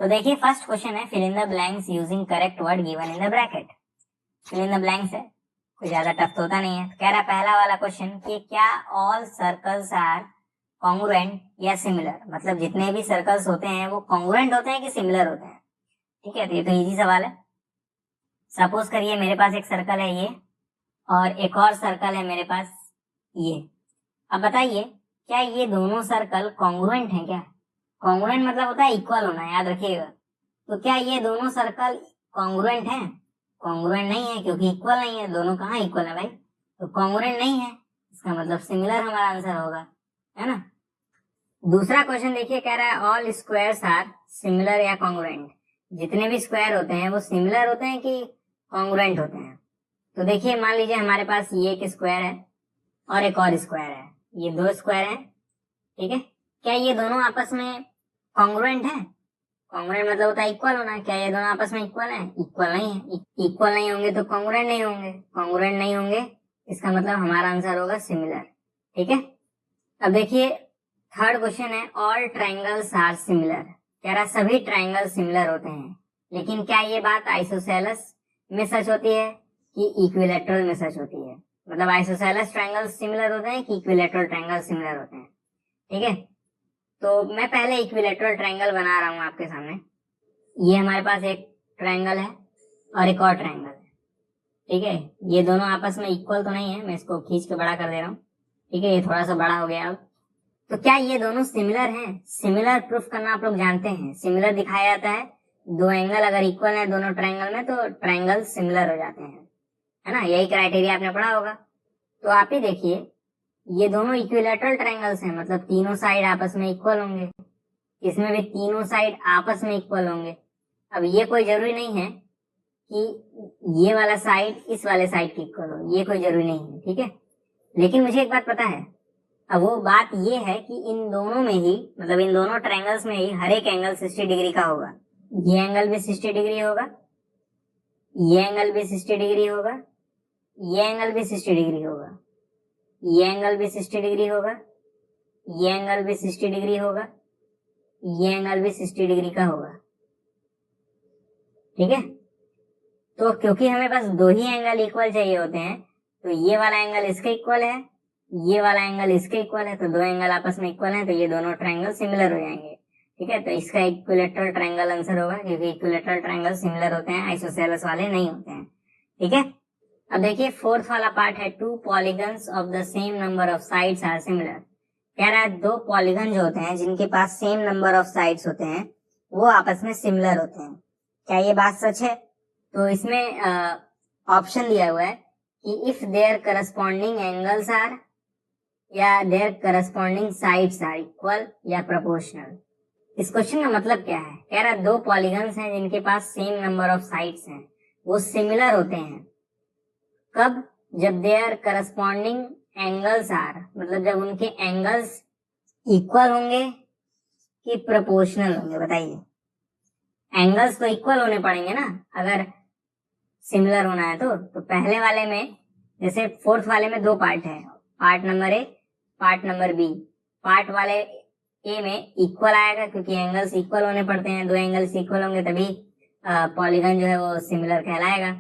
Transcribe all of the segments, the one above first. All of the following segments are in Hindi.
तो देखिए फर्स्ट क्वेश्चन है, fill in the blanks using correct word given in the bracket. Fill in the blanks है, कोई ज्यादा टफ तो होता नहीं है। कह रहा पहला वाला क्वेश्चन कि क्या ऑल सर्कल्स आर कॉन्ग्रुएंट या सिमिलर, मतलब जितने भी सर्कल्स होते हैं वो कॉन्ग्रुएंट होते हैं कि सिमिलर होते हैं। ठीक है, तो ये तो इजी सवाल है। सपोज करिए मेरे पास एक सर्कल है ये और एक और सर्कल है मेरे पास ये। अब बताइए क्या ये दोनों सर्कल कॉन्ग्रुएंट हैं क्या? कॉन्ग्रुएंट मतलब होता है इक्वल होना, याद रखिएगा। तो क्या ये दोनों सर्कल कॉन्ग्रुएंट हैं? कॉन्ग्रुएंट नहीं है, क्योंकि इक्वल नहीं है। दोनों कहाँ इक्वल है भाई? तो कॉन्ग्रुएंट नहीं है, इसका मतलब सिमिलर हमारा आंसर होगा, है ना। दूसरा क्वेश्चन देखिए, कह रहा है ऑल स्क्वायर्स आर सिमिलर या कॉन्ग्रुएंट। जितने भी स्क्वायर होते हैं वो सिमिलर होते हैं कि कॉन्ग्रुएंट होते हैं? तो देखिए मान लीजिए हमारे पास ये एक स्क्वायर है और एक और स्क्वायर है, ये दो स्क्वायर है, ठीक है। क्या ये दोनों आपस में कॉन्ग्रुएंट है? कॉन्ग्रुएंट मतलब होता है इक्वल होना। क्या ये दोनों आपस में इक्वल है? इक्वल नहीं है। इक्वल नहीं होंगे तो कॉन्ग्रुएंट नहीं होंगे। कॉन्ग्रुएंट नहीं होंगे, इसका मतलब हमारा आंसर होगा सिमिलर। ठीक है। अब देखिए थर्ड क्वेश्चन है, ऑल ट्राइंगल्स आर सिमिलर। कह रहा सभी ट्राइंगल सिमिलर होते हैं, लेकिन क्या ये बात आइसोसेलेस में सच होती है कि इक्विलैटरल में सच होती है? मतलब आइसोसेलेस ट्राइंगल सिमिलर होते हैं कि इक्विलैटरल ट्राइंगल सिमिलर होते हैं? ठीक है, तो मैं पहले इक्विलैटरल ट्राइंगल बना रहा हूं आपके सामने। ये हमारे पास एक ट्राइंगल है और एक और ट्राइंगल है, ठीक है। ये दोनों आपस में इक्वल तो नहीं है, मैं इसको खींच के बड़ा कर दे रहा हूँ, ठीक है। ये थोड़ा सा बड़ा हो गया अब। तो क्या ये दोनों सिमिलर हैं? सिमिलर प्रूफ करना आप लोग जानते हैं, सिमिलर दिखाया जाता है, दो एंगल अगर इक्वल है दोनों ट्राइंगल में तो ट्राइंगल सिमिलर हो जाते हैं, है ना। यही क्राइटेरिया आपने पढ़ा होगा। तो आप ही देखिए ये दोनों इक्विलैटरल ट्राइंगल्स हैं, मतलब तीनों साइड आपस में इक्वल होंगे। इसमें भी तीनों साइड आपस में इक्वल होंगे। अब ये कोई जरूरी नहीं है कि ये वाला साइड इस वाले साइड की इक्वल हो, ये कोई जरूरी नहीं है, ठीक है। लेकिन मुझे एक बात पता है, अब वो बात ये है कि इन दोनों में ही, मतलब इन दोनों ट्रायंगल्स में ही हर एक एंगल 60 डिग्री का होगा। ये एंगल भी 60 डिग्री होगा, ये एंगल भी 60 डिग्री होगा, ये एंगल भी 60 डिग्री होगा, ये एंगल भी 60 डिग्री होगा, ये एंगल भी 60 डिग्री होगा, ये एंगल भी 60 डिग्री का होगा, ठीक है। तो क्योंकि हमें बस दो ही एंगल इक्वल चाहिए होते हैं, तो ये वाला एंगल इसके इक्वल है, ये वाला एंगल इसके इक्वल है, तो दो एंगल आपस में इक्वल हैं, तो ये दोनों ट्रायंगल सिमिलर हो जाएंगे, ठीक है। तो इसका इक्विलैटरल ट्रायंगल आंसर होगा, क्योंकि इक्विलैटरल ट्रायंगल सिमिलर होते हैं, आइसोसेलेस वाले नहीं होते हैं, ठीक है। अब देखिए फोर्थ वाला पार्ट है, two polygons of the same number of sides are similar. कह रहा है दो पॉलीगन जो होते हैं जिनके पास सेम नंबर ऑफ साइड्स होते हैं वो आपस में सिमिलर होते हैं। क्या ये बात सच है? तो इसमें ऑप्शन दिया हुआ है कि if there corresponding angles are या there corresponding sides are equal या प्रोपोर्शनल। इस क्वेश्चन का मतलब क्या है? कह रहा है दो पॉलीगन्स हैं जिनके पास सेम नंबर ऑफ साइड्स हैं, वो सिमिलर होते हैं। कब? जब देयर करस्पॉन्डिंग एंगल्स आर, मतलब जब उनके एंगल्स इक्वल होंगे कि प्रोपोर्शनल होंगे। बताइए, एंगल्स तो इक्वल होने पड़ेंगे ना अगर सिमिलर होना है तो पहले वाले में, जैसे फोर्थ वाले में दो पार्ट है, part number A, part number B. Part वाले ए में इक्वल आएगा क्योंकि एंगल्स इक्वल होने पड़ते हैं, दो एंगल्स इक्वल होंगे तभी पॉलीगन जो है वो सिमिलर कहलाएगा।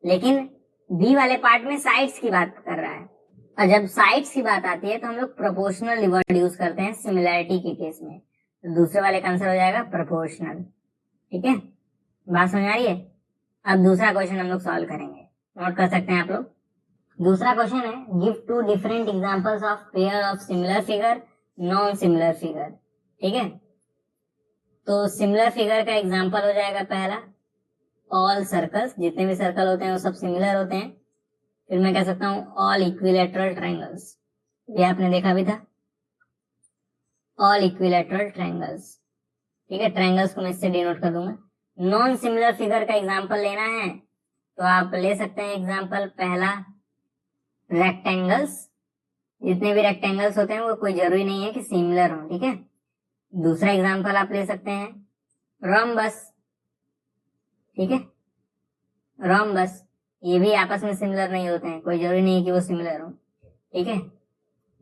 लेकिन बी वाले पार्ट में साइड्स की बात कर रहा है, और जब साइड्स की बात आती है तो हम लोग प्रोपोर्शनल वर्ड यूज करते हैं सिमिलैरिटी के केस में, तो दूसरे वाले का आंसर हो जाएगा प्रोपोर्शनल, ठीक है। बात समझ आ रही है? अब दूसरा क्वेश्चन हम लोग सॉल्व करेंगे, नोट कर सकते हैं आप लोग। दूसरा क्वेश्चन है, give two different examples of pair of similar figure, non similar figure, ठीक है। तो सिमिलर फिगर का एग्जांपल हो जाएगा पहला ऑल सर्कल्स, जितने भी सर्कल होते हैं वो सब सिमिलर होते हैं। फिर मैं कह सकता हूं ऑल इक्विलैटरल ट्रायंगल्स, ये आपने देखा भी था, ऑल इक्विलैटरल ट्रायंगल्स, ठीक है। ट्रायंगल्स को मैं इससे डिनोट कर दूंगा। नॉन सिमिलर फिगर का एग्जांपल लेना है तो आप ले सकते हैं एग्जांपल पहला रेक्टेंगल्स, जितने भी रेक्टेंगल्स होते हैं वो कोई जरूरी नहीं है कि सिमिलर हो, ठीक है। दूसरा एग्जांपल आप ले सकते हैं रोम्बस, ठीक है। रोम्बस, ये भी आपस में सिमिलर नहीं होते हैं, कोई जरूरी नहीं है कि वो सिमिलर हो, ठीक है।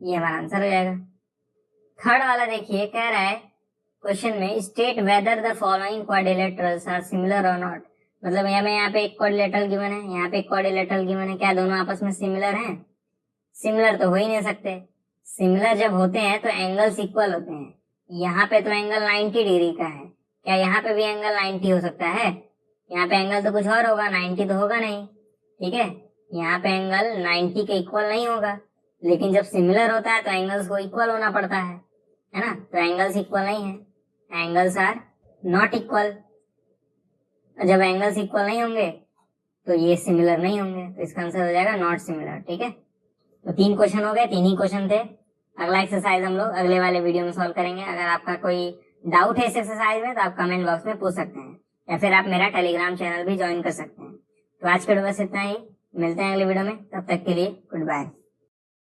ये हमारा आंसर हो जाएगा। थर्ड वाला देखिए, कह रहा है क्वेश्चन में state whether the following quadrilaterals are similar और नॉट, मतलब यहाँ पे एक क्वाड्रिलेटरल गिवन है, यहाँ पे एक क्वाड्रिलेटरल गिवन है, क्या दोनों आपस में सिमिलर हैं? सिमिलर तो हो ही नहीं सकते। सिमिलर जब होते हैं तो एंगल्स इक्वल होते हैं। यहाँ पे तो एंगल 90 डिग्री का है, क्या यहाँ पे भी एंगल 90 हो सकता है? यहाँ पे एंगल तो कुछ और होगा, 90 तो होगा नहीं, ठीक है। यहाँ पे एंगल 90 के इक्वल नहीं होगा, लेकिन जब सिमिलर होता है तो एंगल्स को इक्वल होना पड़ता है ना। तो एंगल्स इक्वल नहीं है, एंगल्स आर नॉट इक्वल। जब एंगल्स इक्वल नहीं होंगे तो ये सिमिलर नहीं होंगे, तो इसका आंसर हो जाएगा नॉट सिमिलर, ठीक है। तो 3 क्वेश्चन हो गए, 3 ही क्वेश्चन थे। अगला एक्सरसाइज हम लोग अगले वाले वीडियो में सॉल्व करेंगे। अगर आपका कोई डाउट है इस एक्सरसाइज में तो आप कमेंट बॉक्स में पूछ सकते हैं, या फिर आप मेरा टेलीग्राम चैनल भी ज्वाइन कर सकते हैं। तो आज के वीडियो बस इतना ही, मिलते हैं अगले वीडियो में, तब तक के लिए गुड बाय।